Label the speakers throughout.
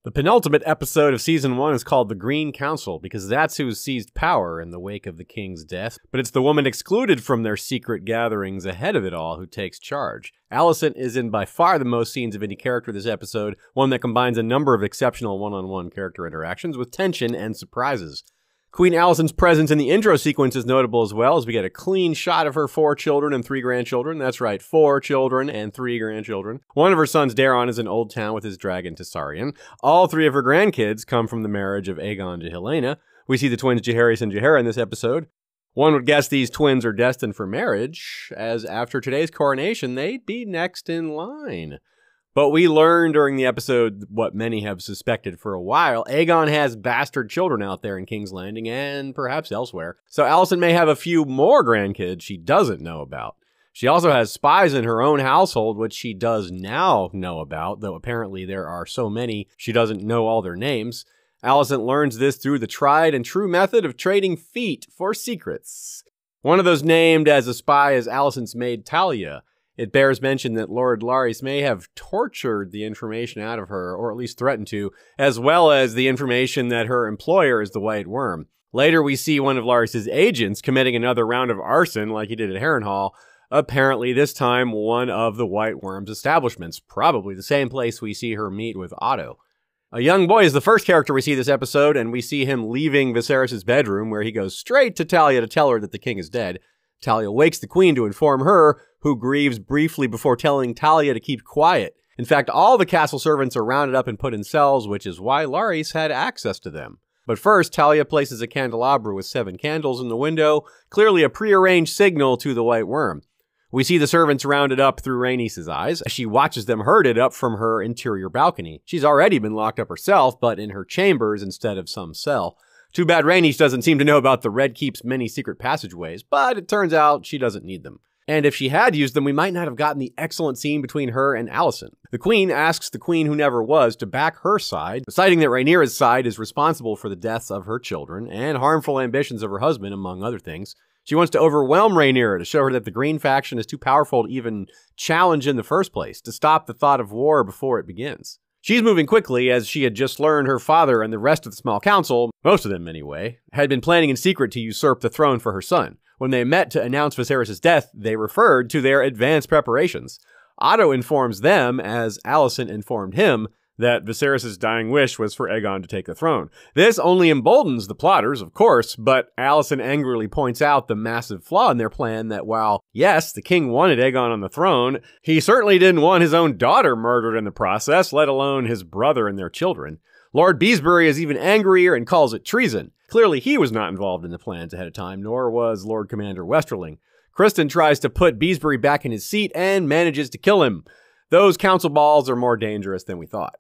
Speaker 1: The penultimate episode of Season 1 is called The Green Council because that's who seized power in the wake of the king's death, but it's the woman excluded from their secret gatherings ahead of it all who takes charge. Alicent is in by far the most scenes of any character this episode, one that combines a number of exceptional one-on-one character interactions with tension and surprises. Queen Alicent's presence in the intro sequence is notable as well, as we get a clean shot of her 4 children and 3 grandchildren. That's right, 4 children and 3 grandchildren. One of her sons, Daeron, is in Old Town with his dragon, Tessarion. All 3 of her grandkids come from the marriage of Aegon to Helaena. We see the twins Jaehaerys and Jaehaera in this episode. One would guess these twins are destined for marriage, as after today's coronation, they'd be next in line. But we learned during the episode what many have suspected for a while. Aegon has bastard children out there in King's Landing and perhaps elsewhere. So Alicent may have a few more grandkids she doesn't know about. She also has spies in her own household, which she does now know about, though apparently there are so many she doesn't know all their names. Alicent learns this through the tried and true method of trading feet for secrets. One of those named as a spy is Alicent's maid Talia. It bears mention that Lord Larys may have tortured the information out of her, or at least threatened to, as well as the information that her employer is the White Worm. Later, we see one of Larys' agents committing another round of arson like he did at Harrenhal, apparently this time one of the White Worm's establishments, probably the same place we see her meet with Otto. A young boy is the first character we see this episode, and we see him leaving Viserys'S bedroom, where he goes straight to Talia to tell her that the king is dead. Talia wakes the queen to inform her, who grieves briefly before telling Talia to keep quiet. In fact, all the castle servants are rounded up and put in cells, which is why Larys had access to them. But first, Talia places a candelabra with 7 candles in the window, clearly a prearranged signal to the White Worm. We see the servants rounded up through Rhaenys' eyes as she watches them herded up from her interior balcony. She's already been locked up herself, but in her chambers instead of some cell. Too bad Rhaenys doesn't seem to know about the Red Keep's many secret passageways, but it turns out she doesn't need them. And if she had used them, we might not have gotten the excellent scene between her and Alicent. The queen asks the queen who never was to back her side, citing that Rhaenyra's side is responsible for the deaths of her children and harmful ambitions of her husband, among other things. She wants to overwhelm Rhaenyra to show her that the Green faction is too powerful to even challenge in the first place, to stop the thought of war before it begins. She's moving quickly, as she had just learned her father and the rest of the small council, most of them anyway, had been planning in secret to usurp the throne for her son. When they met to announce Viserys' death, they referred to their advanced preparations. Otto informs them, as Alicent informed him, that Viserys' dying wish was for Aegon to take the throne. This only emboldens the plotters, of course, but Alicent angrily points out the massive flaw in their plan that while, yes, the king wanted Aegon on the throne, he certainly didn't want his own daughter murdered in the process, let alone his brother and their children. Lord Beesbury is even angrier and calls it treason. Clearly he was not involved in the plans ahead of time, nor was Lord Commander Westerling. Criston tries to put Beesbury back in his seat and manages to kill him. Those council balls are more dangerous than we thought.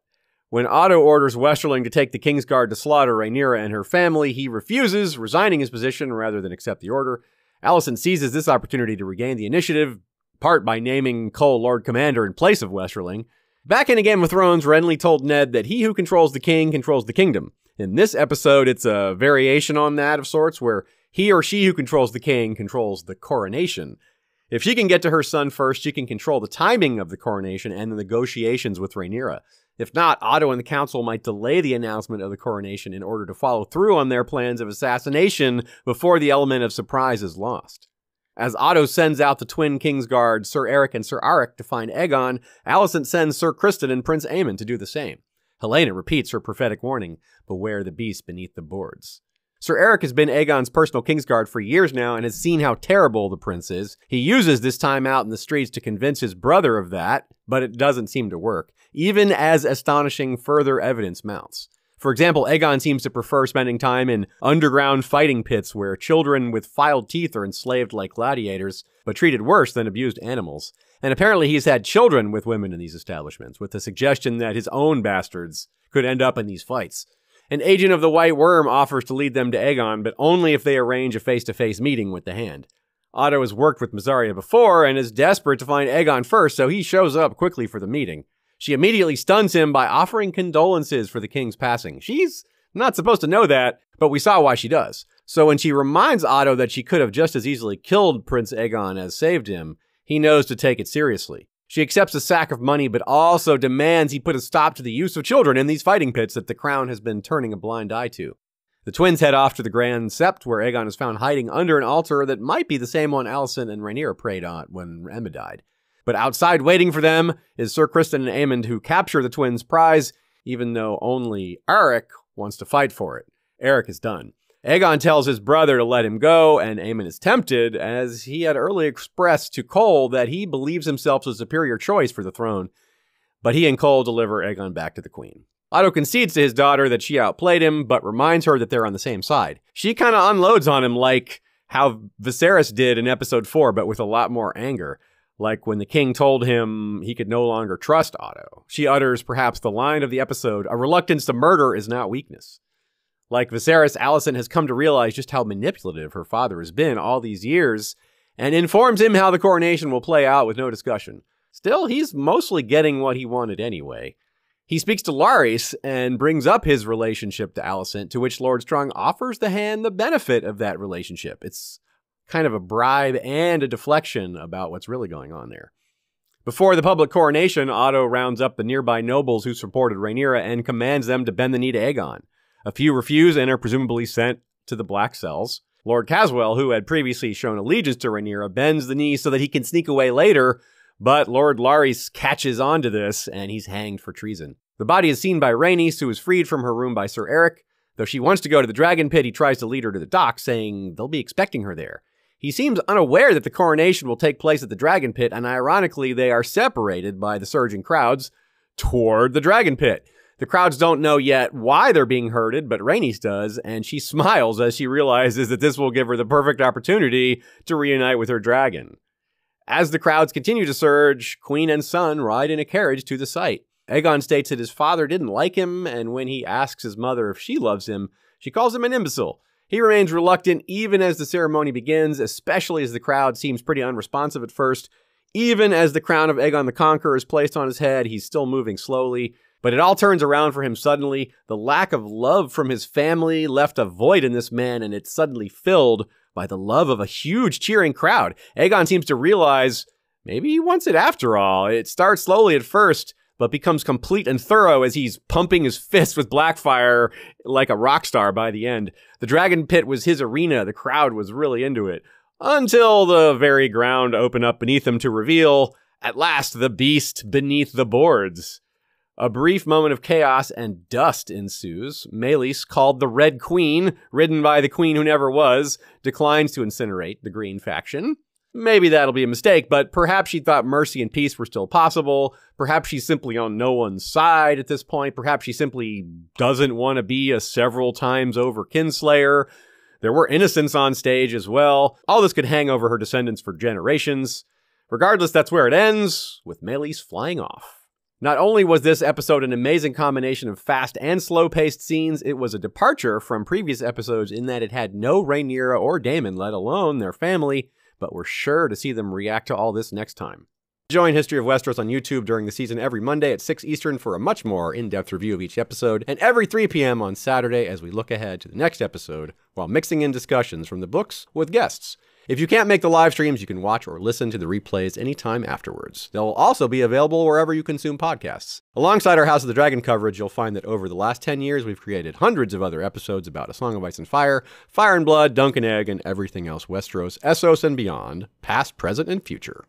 Speaker 1: When Otto orders Westerling to take the Kingsguard to slaughter Rhaenyra and her family, he refuses, resigning his position rather than accept the order. Alicent seizes this opportunity to regain the initiative, part by naming Cole Lord Commander in place of Westerling. Back in Game of Thrones, Renly told Ned that he who controls the king controls the kingdom. In this episode, it's a variation on that of sorts, where he or she who controls the king controls the coronation. If she can get to her son first, she can control the timing of the coronation and the negotiations with Rhaenyra. If not, Otto and the council might delay the announcement of the coronation in order to follow through on their plans of assassination before the element of surprise is lost. As Otto sends out the twin Kingsguard, Sir Eric and Sir Arik, to find Aegon, Alicent sends Sir Criston and Prince Aemon to do the same. Helaena repeats her prophetic warning, beware the beast beneath the boards. Sir Eric has been Aegon's personal Kingsguard for years now and has seen how terrible the prince is. He uses this time out in the streets to convince his brother of that, but it doesn't seem to work, even as astonishing further evidence mounts. For example, Aegon seems to prefer spending time in underground fighting pits where children with filed teeth are enslaved like gladiators, but treated worse than abused animals. And apparently he's had children with women in these establishments, with the suggestion that his own bastards could end up in these fights. An agent of the White Worm offers to lead them to Aegon, but only if they arrange a face-to-face meeting with the Hand. Otto has worked with Mysaria before and is desperate to find Aegon first, so he shows up quickly for the meeting. She immediately stuns him by offering condolences for the king's passing. She's not supposed to know that, but we saw why she does. So when she reminds Otto that she could have just as easily killed Prince Aegon as saved him, he knows to take it seriously. She accepts a sack of money, but also demands he put a stop to the use of children in these fighting pits that the crown has been turning a blind eye to. The twins head off to the Grand Sept, where Aegon is found hiding under an altar that might be the same one Alicent and Rhaenyra prayed on when Emma died. But outside waiting for them is Sir Criston and Aemond, who capture the twins' prize, even though only Eric wants to fight for it. Eric is done. Aegon tells his brother to let him go, and Aemond is tempted, as he had early expressed to Cole that he believes himself the superior choice for the throne. But he and Cole deliver Aegon back to the queen. Otto concedes to his daughter that she outplayed him, but reminds her that they're on the same side. She kind of unloads on him like how Viserys did in episode 4, but with a lot more anger. Like when the king told him he could no longer trust Otto. She utters perhaps the line of the episode, "A reluctance to murder is not weakness." Like Viserys, Alicent has come to realize just how manipulative her father has been all these years, and informs him how the coronation will play out with no discussion. Still, he's mostly getting what he wanted anyway. He speaks to Larys and brings up his relationship to Alicent, to which Lord Strong offers the hand the benefit of that relationship. It's kind of a bribe and a deflection about what's really going on there. Before the public coronation, Otto rounds up the nearby nobles who supported Rhaenyra and commands them to bend the knee to Aegon. A few refuse and are presumably sent to the Black Cells. Lord Caswell, who had previously shown allegiance to Rhaenyra, bends the knee so that he can sneak away later, but Lord Larys catches on to this and he's hanged for treason. The body is seen by Rhaenys, who is freed from her room by Sir Eric. Though she wants to go to the Dragon Pit, he tries to lead her to the dock, saying they'll be expecting her there. He seems unaware that the coronation will take place at the Dragon Pit, and ironically, they are separated by the surging crowds toward the Dragon Pit. The crowds don't know yet why they're being herded, but Rhaenys does, and she smiles as she realizes that this will give her the perfect opportunity to reunite with her dragon. As the crowds continue to surge, Queen and son ride in a carriage to the site. Aegon states that his father didn't like him, and when he asks his mother if she loves him, she calls him an imbecile. He remains reluctant even as the ceremony begins, especially as the crowd seems pretty unresponsive at first. Even as the crown of Aegon the Conqueror is placed on his head, he's still moving slowly. But it all turns around for him suddenly. The lack of love from his family left a void in this man, and it's suddenly filled by the love of a huge cheering crowd. Aegon seems to realize maybe he wants it after all. It starts slowly at first, but becomes complete and thorough as he's pumping his fist with Blackfire like a rock star by the end. The Dragon Pit was his arena. The crowd was really into it. Until the very ground opened up beneath him to reveal, at last, the beast beneath the boards. A brief moment of chaos and dust ensues. Meleys, called the Red Queen, ridden by the queen who never was, declines to incinerate the Green faction. Maybe that'll be a mistake, but perhaps she thought mercy and peace were still possible. Perhaps she's simply on no one's side at this point. Perhaps she simply doesn't want to be a several times over kinslayer. There were innocents on stage as well. All this could hang over her descendants for generations. Regardless, that's where it ends, with Meleys flying off. Not only was this episode an amazing combination of fast and slow-paced scenes, it was a departure from previous episodes in that it had no Rhaenyra or Daemon, let alone their family, but we're sure to see them react to all this next time. Join History of Westeros on YouTube during the season every Monday at 6 Eastern for a much more in-depth review of each episode, and every 3 p.m. on Saturday as we look ahead to the next episode while mixing in discussions from the books with guests. If you can't make the live streams, you can watch or listen to the replays anytime afterwards. They'll also be available wherever you consume podcasts. Alongside our House of the Dragon coverage, you'll find that over the last 10 years, we've created hundreds of other episodes about A Song of Ice and Fire, Fire and Blood, Dunk and Egg, and everything else Westeros, Essos, and beyond, past, present, and future.